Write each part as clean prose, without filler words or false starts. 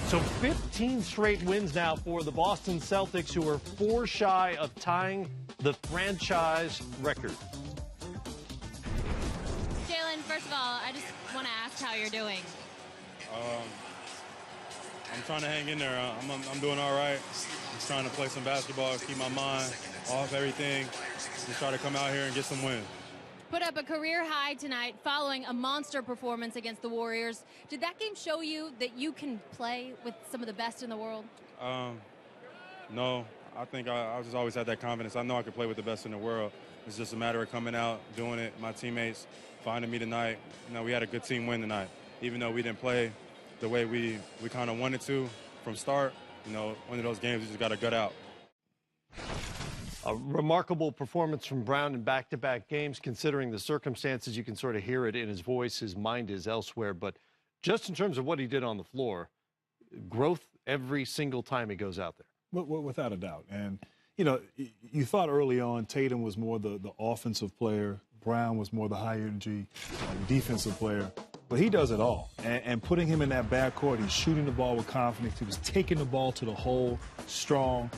So 15 straight wins now for the Boston Celtics, who are 4 shy of tying the franchise record. Jalen, first of all, I just want to ask how you're doing. I'm trying to hang in there. I'm doing all right. Just trying to play some basketball, keep my mind off everything, just try to come out here and get some wins. Put up a career high tonight following a monster performance against the Warriors. Did that game show you that you can play with some of the best in the world? No, I think I just always had that confidence. I know I could play with the best in the world. It's just a matter of coming out, doing it. My teammates finding me tonight. You know, we had a good team win tonight. Even though we didn't play the way we kind of wanted to from start, you know, one of those games you just got to gut out. A remarkable performance from Brown in back-to-back games. Considering the circumstances, you can sort of hear it in his voice. His mind is elsewhere. But just in terms of what he did on the floor, growth every single time he goes out there. Without a doubt. And, you know, you thought early on Tatum was more the offensive player. Brown was more the high-energy defensive player. But he does it all. And putting him in that backcourt, he's shooting the ball with confidence. He was taking the ball to the hole strong.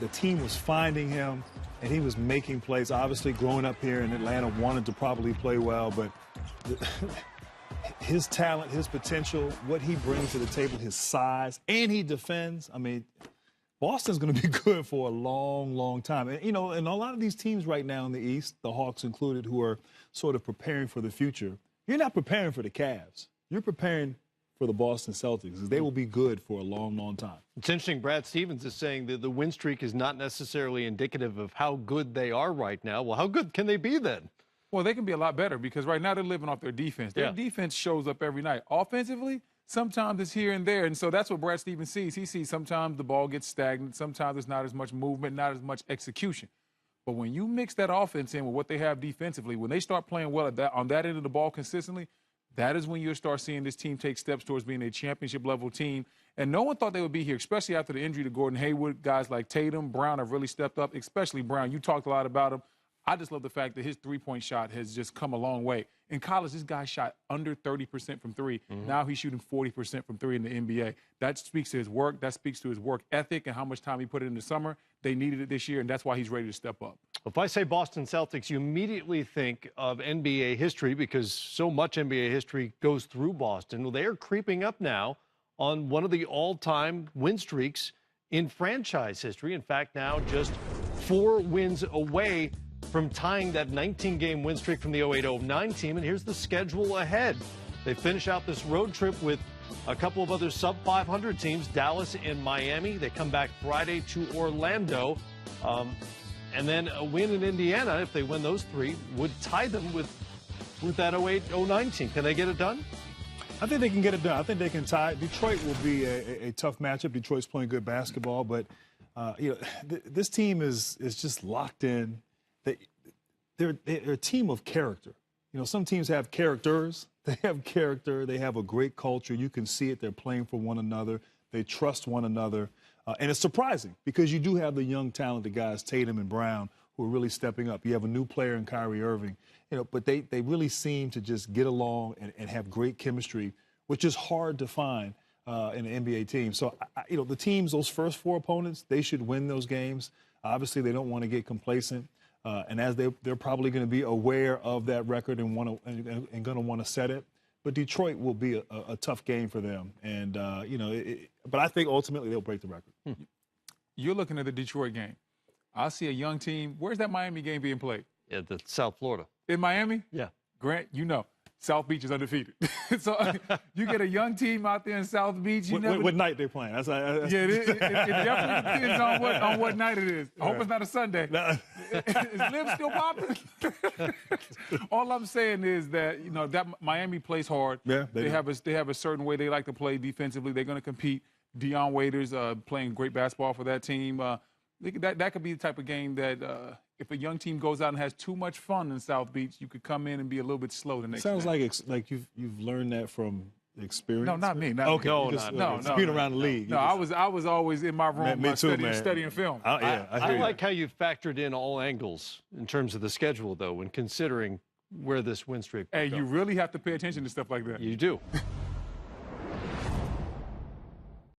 The team was finding him, and he was making plays. Obviously, growing up here in Atlanta, wanted to probably play well, but his talent, his potential, what he brings to the table, his size, and he defends. I mean, Boston's going to be good for a long, long time. And, you know, and a lot of these teams right now in the East, the Hawks included, who are sort of preparing for the future, you're not preparing for the Cavs. You're preparing for the Boston Celtics. They will be good for a long, long time. It's interesting. Brad Stevens is saying that the win streak is not necessarily indicative of how good they are right now. Well, how good can they be then? Well, they can be a lot better because right now they're living off their defense. Their defense shows up every night. Offensively, sometimes it's here and there. And so that's what Brad Stevens sees. He sees sometimes the ball gets stagnant. Sometimes there's not as much movement, not as much execution. But when you mix that offense in with what they have defensively, when they start playing well on that end of the ball consistently, that is when you'll start seeing this team take steps towards being a championship-level team. And no one thought they would be here, especially after the injury to Gordon Hayward. Guys like Tatum, Brown have really stepped up, especially Brown. You talked a lot about him. I just love the fact that his three-point shot has just come a long way. In college, this guy shot under 30% from three. Now he's shooting 40% from three in the NBA. That speaks to his work. That speaks to his work ethic and how much time he put in the summer. They needed it this year, and that's why he's ready to step up. If I say Boston Celtics, you immediately think of NBA history because so much NBA history goes through Boston. Well, they are creeping up now on one of the all-time win streaks in franchise history. In fact, now just 4 wins away from tying that 19-game win streak from the 08-09 team. And here's the schedule ahead. They finish out this road trip with a couple of other sub-500 teams, Dallas and Miami. They come back Friday to Orlando. And then a win in Indiana, if they win those 3, would tie them with that 08-09 team. Can they get it done? I think they can get it done. I think they can tie it. Detroit will be a tough matchup. Detroit's playing good basketball, but you know, this team is just locked in. They're a team of character. You know, some teams have characters. They have character. They have a great culture. You can see it. They're playing for one another. They trust one another. And it's surprising because you do have the young, talented guys, Tatum and Brown, who are really stepping up. You have a new player in Kyrie Irving, you know, but they really seem to just get along and have great chemistry, which is hard to find in an NBA team. So, you know, the teams, those first 4 opponents, they should win those games. Obviously, they don't want to get complacent. And as they're probably going to be aware of that record and going to want to set it. But Detroit will be a tough game for them. And, you know, but I think ultimately they'll break the record. You're looking at the Detroit game. I see a young team. Where's that Miami game being played? Yeah, the South Florida. In Miami? Yeah. Grant, you know, South Beach is undefeated. So you get a young team out there in South Beach. What night they're playing? It definitely depends on what night it is. I hope it's not a Sunday. Is Liv still popping? All I'm saying is that, you know, that Miami plays hard. Yeah, they have a certain way they like to play defensively. They're going to compete. Dion Waiters playing great basketball for that team. That could be the type of game that if a young team goes out and has too much fun in South Beach, you could come in and be a little bit slow the next Sounds day. like you've learned that from experience. No, not me. Not okay, me. No, being around the league. No, I was always in my room studying film. I like how you factored in all angles in terms of the schedule, though, when considering where this win streak. Hey, you really have to pay attention to stuff like that. You do.